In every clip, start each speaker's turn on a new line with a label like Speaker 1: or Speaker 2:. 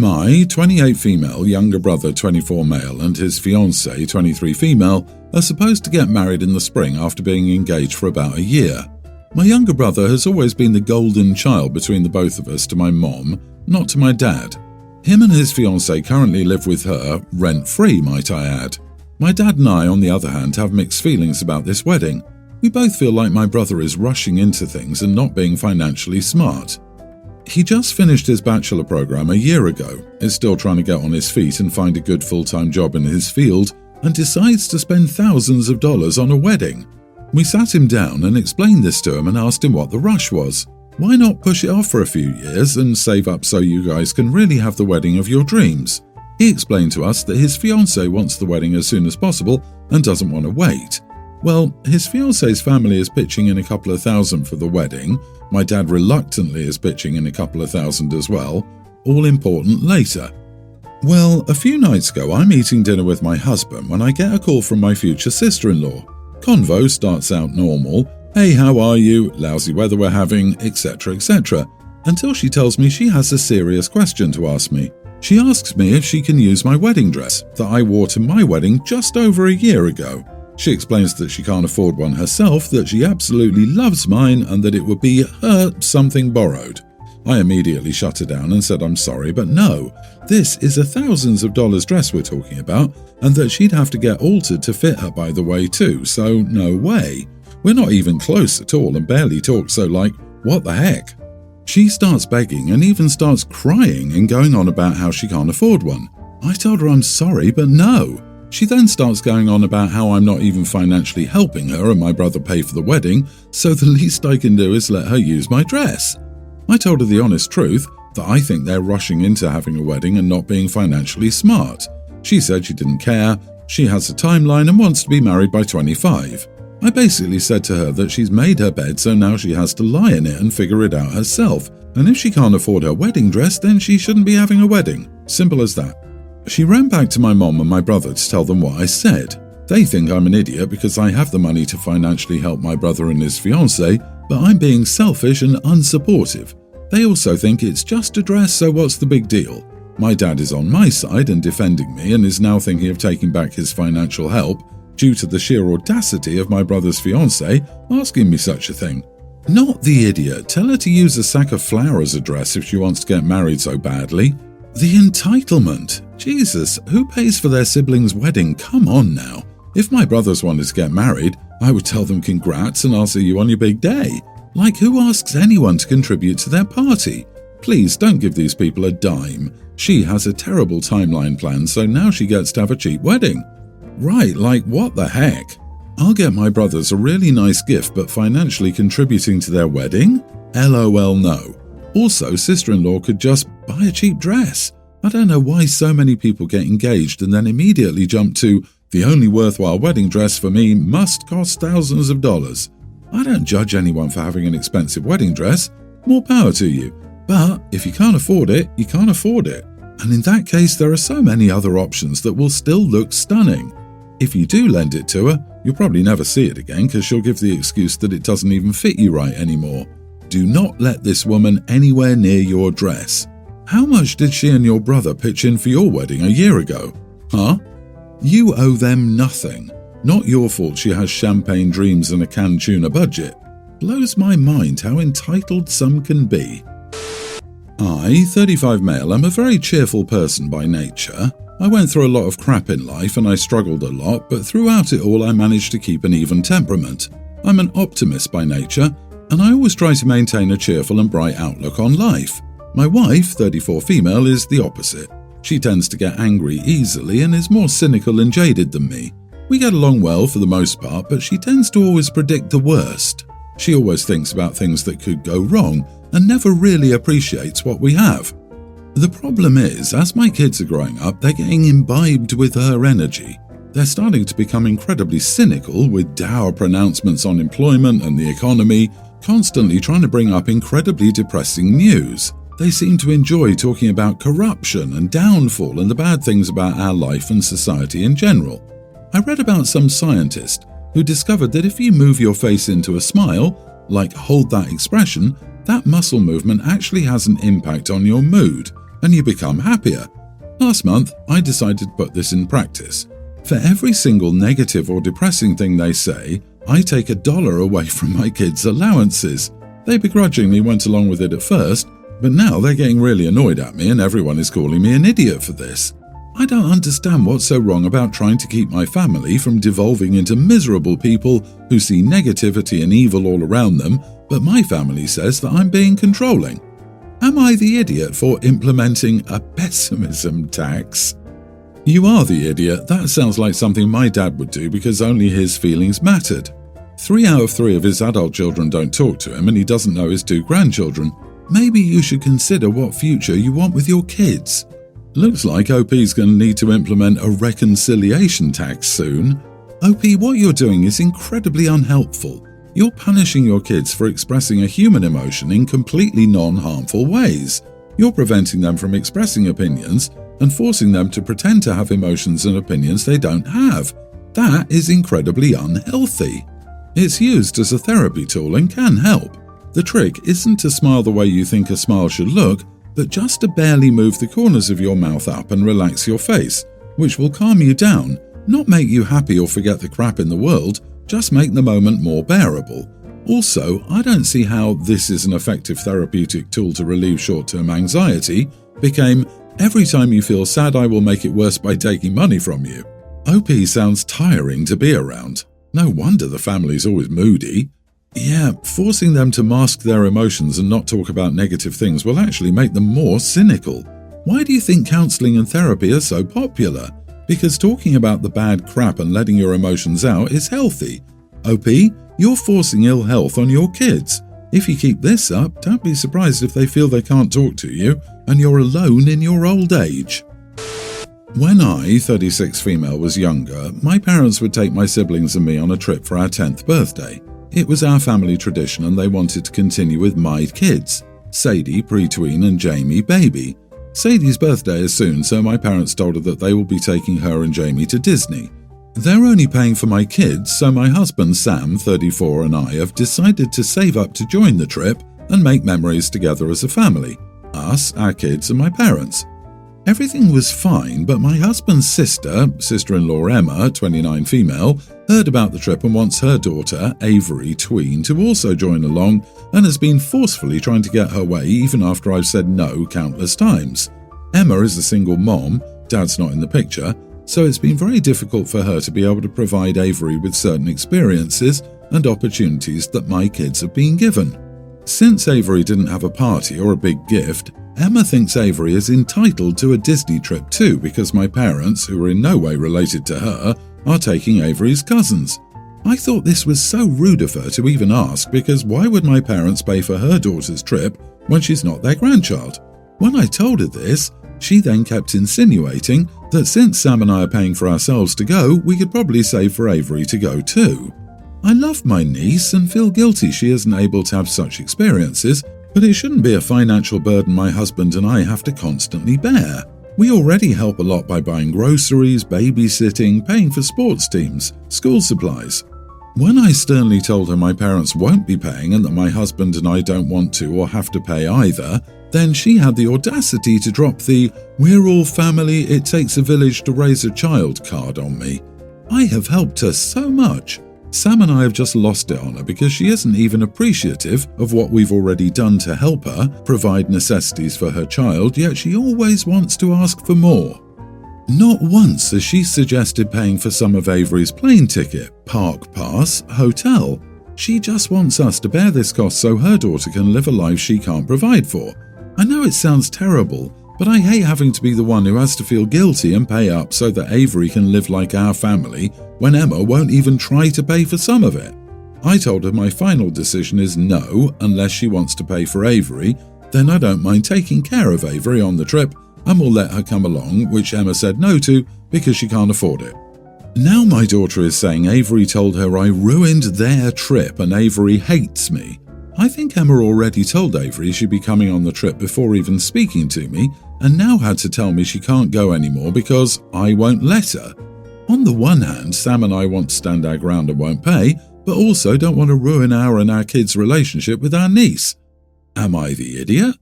Speaker 1: My 28 female younger brother 24 male and his fiancée 23 female are supposed to get married in the spring after being engaged for about a year. My younger brother has always been the golden child between the both of us to my mom, not to my dad. Him and his fiancée currently live with her, rent-free might I add. My dad and I, on the other hand, have mixed feelings about this wedding. We both feel like my brother is rushing into things and not being financially smart. He just finished his bachelor program a year ago, is still trying to get on his feet and find a good full-time job in his field, and decides to spend thousands of dollars on a wedding. We sat him down and explained this to him and asked him what the rush was. Why not push it off for a few years and save up so you guys can really have the wedding of your dreams? He explained to us that his fiancée wants the wedding as soon as possible and doesn't want to wait. Well, his fiancée's family is pitching in a couple of thousand for the wedding. My dad reluctantly is pitching in a couple of thousand as well. All important later. Well, a few nights ago I'm eating dinner with my husband when I get a call from my future sister-in-law. Convo starts out normal. Hey, how are you? Lousy weather we're having, etc., etc. Until she tells me she has a serious question to ask me. She asks me if she can use my wedding dress that I wore to my wedding just over a year ago. She explains that she can't afford one herself, that she absolutely loves mine, and that it would be her something borrowed. I immediately shut her down and said I'm sorry, but no, this is a thousands of dollars dress we're talking about, and that she'd have to get altered to fit her by the way too, so no way. We're not even close at all and barely talk, so like, what the heck? She starts begging and even starts crying and going on about how she can't afford one. I told her I'm sorry, but no. She then starts going on about how I'm not even financially helping her and my brother pay for the wedding, so the least I can do is let her use my dress. I told her the honest truth, that I think they're rushing into having a wedding and not being financially smart. She said she didn't care, she has a timeline and wants to be married by 25. I basically said to her that she's made her bed, so now she has to lie in it and figure it out herself, and if she can't afford her wedding dress, then she shouldn't be having a wedding. Simple as that. She ran back to my mom and my brother to tell them what I said. They think I'm an idiot because I have the money to financially help my brother and his fiancée, but I'm being selfish and unsupportive. They also think it's just a dress, so what's the big deal? My dad is on my side and defending me and is now thinking of taking back his financial help due to the sheer audacity of my brother's fiancée asking me such a thing. Not the idiot. Tell her to use a sack of flour as a dress if she wants to get married so badly. The entitlement. Jesus, who pays for their siblings' wedding? Come on now. If my brothers wanted to get married, I would tell them congrats and I'll see you on your big day. Like, who asks anyone to contribute to their party? Please don't give these people a dime. She has a terrible timeline planned, so now she gets to have a cheap wedding. Right, like what the heck? I'll get my brothers a really nice gift, but financially contributing to their wedding? LOL no. Also, sister-in-law could just buy a cheap dress. I don't know why so many people get engaged and then immediately jump to, the only worthwhile wedding dress for me must cost thousands of dollars. I don't judge anyone for having an expensive wedding dress. More power to you. But if you can't afford it, you can't afford it. And in that case, there are so many other options that will still look stunning. If you do lend it to her, you'll probably never see it again because she'll give the excuse that it doesn't even fit you right anymore. Do not let this woman anywhere near your dress. How much did she and your brother pitch in for your wedding a year ago? Huh? You owe them nothing. Not your fault she has champagne dreams and a canned tuna budget. Blows my mind how entitled some can be. I, 35 male, am a very cheerful person by nature. I went through a lot of crap in life and I struggled a lot, but throughout it all I managed to keep an even temperament. I'm an optimist by nature, and I always try to maintain a cheerful and bright outlook on life. My wife, 34 female, is the opposite. She tends to get angry easily and is more cynical and jaded than me. We get along well for the most part, but she tends to always predict the worst. She always thinks about things that could go wrong and never really appreciates what we have. The problem is, as my kids are growing up, they're getting imbibed with her energy. They're starting to become incredibly cynical with dour pronouncements on employment and the economy, constantly trying to bring up incredibly depressing news. They seem to enjoy talking about corruption and downfall and the bad things about our life and society in general. I read about some scientist who discovered that if you move your face into a smile, like hold that expression, that muscle movement actually has an impact on your mood, and you become happier. Last month, I decided to put this in practice. For every single negative or depressing thing they say, I take $1 away from my kids' allowances. They begrudgingly went along with it at first, but now they're getting really annoyed at me and everyone is calling me an idiot for this. I don't understand what's so wrong about trying to keep my family from devolving into miserable people who see negativity and evil all around them, but my family says that I'm being controlling. Am I the idiot for implementing a pessimism tax? You are the idiot. That sounds like something my dad would do because only his feelings mattered. 3 out of 3 of his adult children don't talk to him and he doesn't know his 2 grandchildren. Maybe you should consider what future you want with your kids. Looks like OP's going to need to implement a reconciliation tax soon. OP, what you're doing is incredibly unhelpful. You're punishing your kids for expressing a human emotion in completely non-harmful ways. You're preventing them from expressing opinions and forcing them to pretend to have emotions and opinions they don't have. That is incredibly unhealthy. It's used as a therapy tool and can help. The trick isn't to smile the way you think a smile should look, but just to barely move the corners of your mouth up and relax your face, which will calm you down, not make you happy or forget the crap in the world, just make the moment more bearable. Also, I don't see how "this is an effective therapeutic tool to relieve short-term anxiety" became "every time you feel sad I will make it worse by taking money from you." OP sounds tiring to be around. No wonder the family's always moody. Yeah, forcing them to mask their emotions and not talk about negative things will actually make them more cynical. Why do you think counseling and therapy are so popular? Because talking about the bad crap and letting your emotions out is healthy. OP, you're forcing ill health on your kids. If you keep this up, don't be surprised if they feel they can't talk to you and you're alone in your old age. When I, 36 female, was younger, my parents would take my siblings and me on a trip for our 10th birthday. It was our family tradition and they wanted to continue with my kids, Sadie, pre-tween, and Jamie, baby. Sadie's birthday is soon, so my parents told her that they will be taking her and Jamie to Disney. They're only paying for my kids, so my husband Sam, 34, and I have decided to save up to join the trip and make memories together as a family, us, our kids, and my parents. Everything was fine, but my husband's sister-in-law Emma, 29 female, heard about the trip and wants her daughter, Avery, tween, to also join along and has been forcefully trying to get her way even after I've said no countless times. Emma is a single mom, dad's not in the picture, so it's been very difficult for her to be able to provide Avery with certain experiences and opportunities that my kids have been given. Since Avery didn't have a party or a big gift, Emma thinks Avery is entitled to a Disney trip too because my parents, who are in no way related to her, are taking Avery's cousins. I thought this was so rude of her to even ask because why would my parents pay for her daughter's trip when she's not their grandchild? When I told her this, she then kept insinuating that since Sam and I are paying for ourselves to go, we could probably save for Avery to go too. I love my niece and feel guilty she isn't able to have such experiences, but it shouldn't be a financial burden my husband and I have to constantly bear. We already help a lot by buying groceries, babysitting, paying for sports teams, school supplies. When I sternly told her my parents won't be paying and that my husband and I don't want to or have to pay either, then she had the audacity to drop the "we're all family, it takes a village to raise a child" card on me. I have helped her so much. Sam and I have just lost it on her because she isn't even appreciative of what we've already done to help her provide necessities for her child, yet she always wants to ask for more. Not once has she suggested paying for some of Avery's plane ticket, park pass, hotel. She just wants us to bear this cost so her daughter can live a life she can't provide for. I know it sounds terrible, but I hate having to be the one who has to feel guilty and pay up so that Avery can live like our family when Emma won't even try to pay for some of it. I told her my final decision is no, unless she wants to pay for Avery, then I don't mind taking care of Avery on the trip and will let her come along, which Emma said no to because she can't afford it. Now my daughter is saying Avery told her I ruined their trip and Avery hates me. I think Emma already told Avery she'd be coming on the trip before even speaking to me and now had to tell me she can't go anymore because I won't let her. On the one hand, Sam and I want to stand our ground and won't pay, but also don't want to ruin our and our kids' relationship with our niece. Am I the idiot?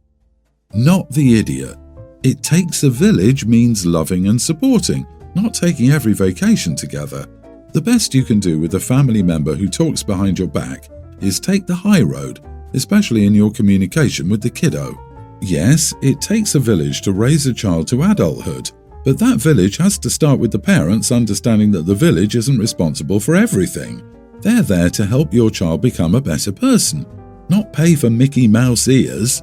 Speaker 1: Not the idiot. It takes a village means loving and supporting, not taking every vacation together. The best you can do with a family member who talks behind your back is take the high road, especially in your communication with the kiddo. Yes, it takes a village to raise a child to adulthood, but that village has to start with the parents understanding that the village isn't responsible for everything. They're there to help your child become a better person, not pay for Mickey Mouse ears.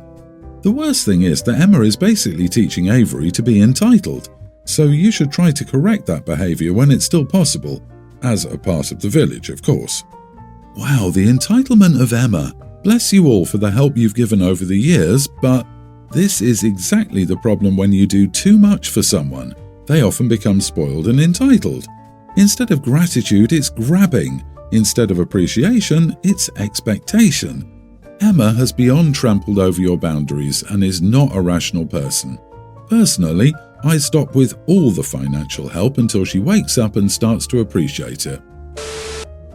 Speaker 1: The worst thing is that Emma is basically teaching Avery to be entitled, so you should try to correct that behaviour when it's still possible, as a part of the village, of course. Wow, the entitlement of Emma. Bless you all for the help you've given over the years, but this is exactly the problem when you do too much for someone. They often become spoiled and entitled. Instead of gratitude, it's grabbing. Instead of appreciation, it's expectation. Emma has beyond trampled over your boundaries and is not a rational person. Personally, I stop with all the financial help until she wakes up and starts to appreciate it.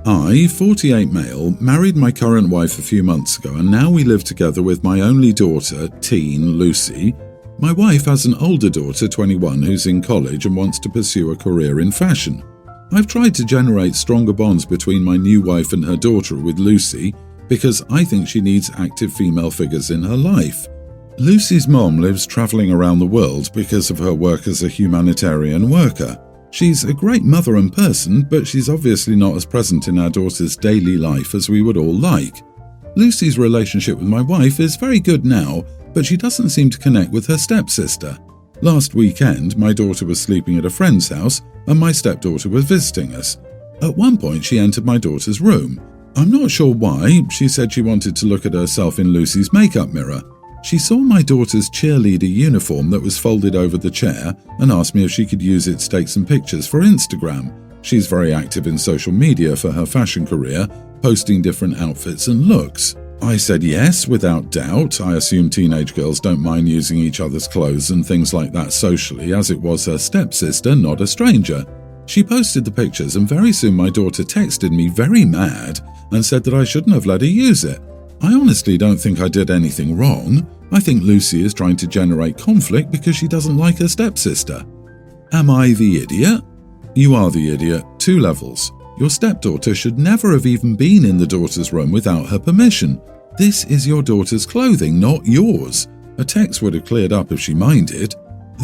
Speaker 1: I, 48 male, married my current wife a few months ago, and now we live together with my only daughter, teen Lucy. My wife has an older daughter, 21, who's in college and wants to pursue a career in fashion. I've tried to generate stronger bonds between my new wife and her daughter with Lucy because I think she needs active female figures in her life. Lucy's mom lives travelling around the world because of her work as a humanitarian worker. She's a great mother and person, but she's obviously not as present in our daughter's daily life as we would all like. Lucy's relationship with my wife is very good now, but she doesn't seem to connect with her stepsister. Last weekend, my daughter was sleeping at a friend's house and my stepdaughter was visiting us. At one point, she entered my daughter's room. I'm not sure why. She said she wanted to look at herself in Lucy's makeup mirror. She saw my daughter's cheerleader uniform that was folded over the chair and asked me if she could use it to take some pictures for Instagram. She's very active in social media for her fashion career, posting different outfits and looks. I said yes, without doubt. I assume teenage girls don't mind using each other's clothes and things like that socially, as it was her stepsister, not a stranger. She posted the pictures and very soon my daughter texted me very mad and said that I shouldn't have let her use it. I honestly don't think I did anything wrong. I think Lucy is trying to generate conflict because she doesn't like her stepsister. Am I the idiot? You are the idiot. 2 levels. Your stepdaughter should never have even been in the daughter's room without her permission. This is your daughter's clothing, not yours. A text would have cleared up if she minded.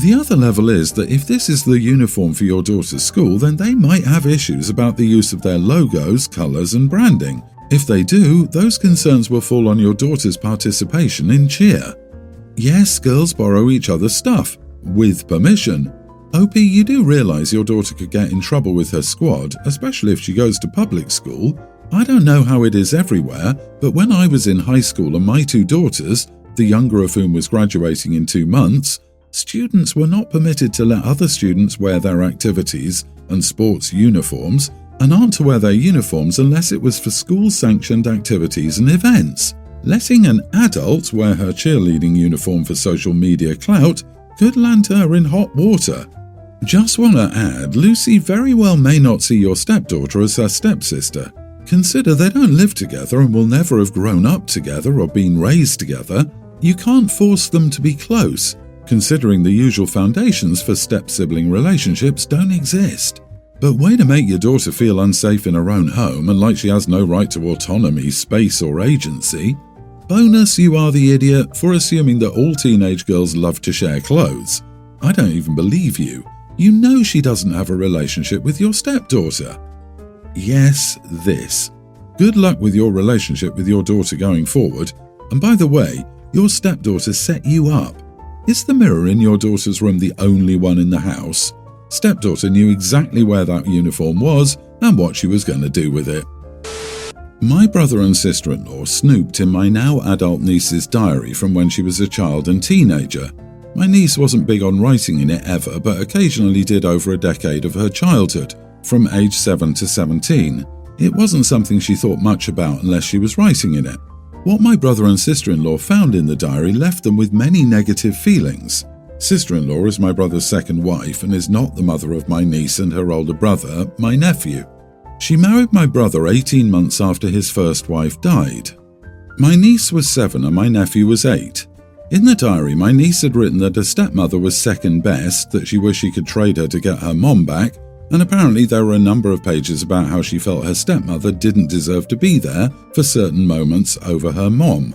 Speaker 1: The other level is that if this is the uniform for your daughter's school, then they might have issues about the use of their logos, colours and branding. If they do, those concerns will fall on your daughter's participation in cheer. Yes, girls borrow each other's stuff, with permission. OP, you do realise your daughter could get in trouble with her squad, especially if she goes to public school. I don't know how it is everywhere, but when I was in high school and my 2 daughters, the younger of whom was graduating in 2 months, students were not permitted to let other students wear their activities and sports uniforms, and aren't to wear their uniforms unless it was for school-sanctioned activities and events. Letting an adult wear her cheerleading uniform for social media clout could land her in hot water. Just want to add, Lucy very well may not see your stepdaughter as her stepsister. Consider they don't live together and will never have grown up together or been raised together. You can't force them to be close, considering the usual foundations for step-sibling relationships don't exist. But way to make your daughter feel unsafe in her own home and like she has no right to autonomy, space or agency. Bonus, you are the idiot for assuming that all teenage girls love to share clothes. I don't even believe you. You know she doesn't have a relationship with your stepdaughter. Yes, this. Good luck with your relationship with your daughter going forward. And by the way, your stepdaughter set you up. Is the mirror in your daughter's room the only one in the house? Stepdaughter knew exactly where that uniform was and what she was going to do with it. My brother and sister-in-law snooped in my now adult niece's diary from when she was a child and teenager. My niece wasn't big on writing in it ever, but occasionally did over a decade of her childhood, from age 7 to 17. It wasn't something she thought much about unless she was writing in it. What my brother and sister-in-law found in the diary left them with many negative feelings. Sister-in-law is my brother's second wife and is not the mother of my niece and her older brother, my nephew. She married my brother 18 months after his first wife died. My niece was 7 and my nephew was 8. In the diary, my niece had written that her stepmother was second best, that she wished she could trade her to get her mom back, and apparently there were a number of pages about how she felt her stepmother didn't deserve to be there for certain moments over her mom.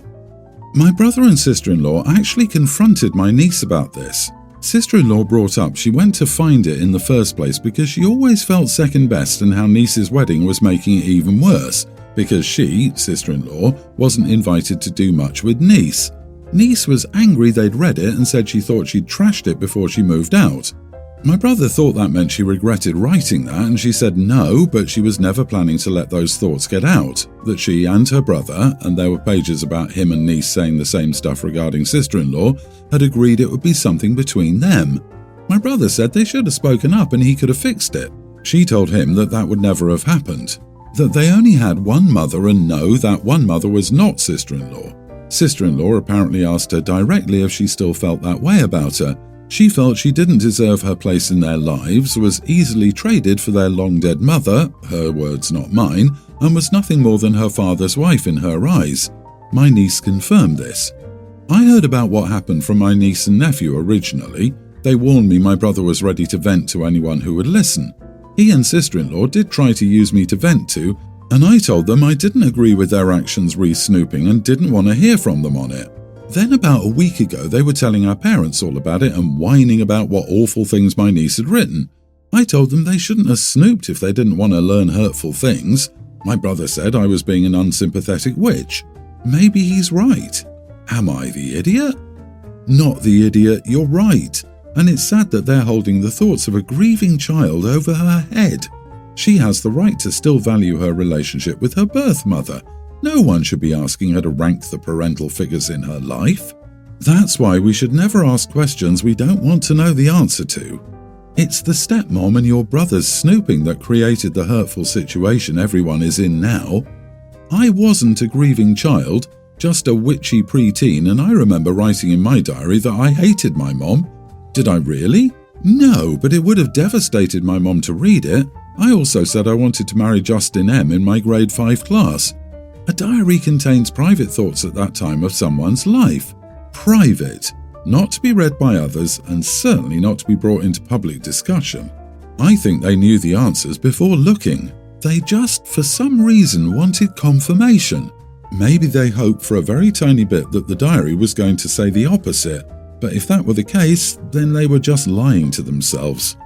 Speaker 1: My brother and sister-in-law actually confronted my niece about this. Sister-in-law brought up she went to find it in the first place because she always felt second best and how niece's wedding was making it even worse because she, sister-in-law, wasn't invited to do much with niece. Niece was angry they'd read it and said she thought she'd trashed it before she moved out. My brother thought that meant she regretted writing that, and she said no, but she was never planning to let those thoughts get out, that she and her brother, and there were pages about him and niece saying the same stuff regarding sister-in-law, had agreed it would be something between them. My brother said they should have spoken up and he could have fixed it. She told him that that would never have happened, that they only had one mother and no, that one mother was not sister-in-law. Sister-in-law apparently asked her directly if she still felt that way about her. She felt she didn't deserve her place in their lives, was easily traded for their long-dead mother, her words not mine, and was nothing more than her father's wife in her eyes. My niece confirmed this. I heard about what happened from my niece and nephew originally. They warned me my brother was ready to vent to anyone who would listen. He and sister-in-law did try to use me to vent to, and I told them I didn't agree with their actions re-snooping and didn't want to hear from them on it. Then about a week ago they were telling our parents all about it and whining about what awful things my niece had written. I told them they shouldn't have snooped if they didn't want to learn hurtful things. My brother said I was being an unsympathetic witch. Maybe he's right. Am I the idiot? Not the idiot, you're right. And it's sad that they're holding the thoughts of a grieving child over her head. She has the right to still value her relationship with her birth mother. No one should be asking her to rank the parental figures in her life. That's why we should never ask questions we don't want to know the answer to. It's the stepmom and your brother's snooping that created the hurtful situation everyone is in now. I wasn't a grieving child, just a witchy preteen, and I remember writing in my diary that I hated my mom. Did I really? No, but it would have devastated my mom to read it. I also said I wanted to marry Justin M. in my grade 5 class. A diary contains private thoughts at that time of someone's life. Private, not to be read by others and certainly not to be brought into public discussion. I think they knew the answers before looking. They just, for some reason, wanted confirmation. Maybe they hoped for a very tiny bit that the diary was going to say the opposite, but if that were the case, then they were just lying to themselves.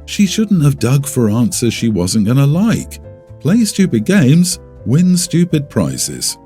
Speaker 1: She shouldn't have dug for answers she wasn't going to like. Play stupid games, win stupid prizes.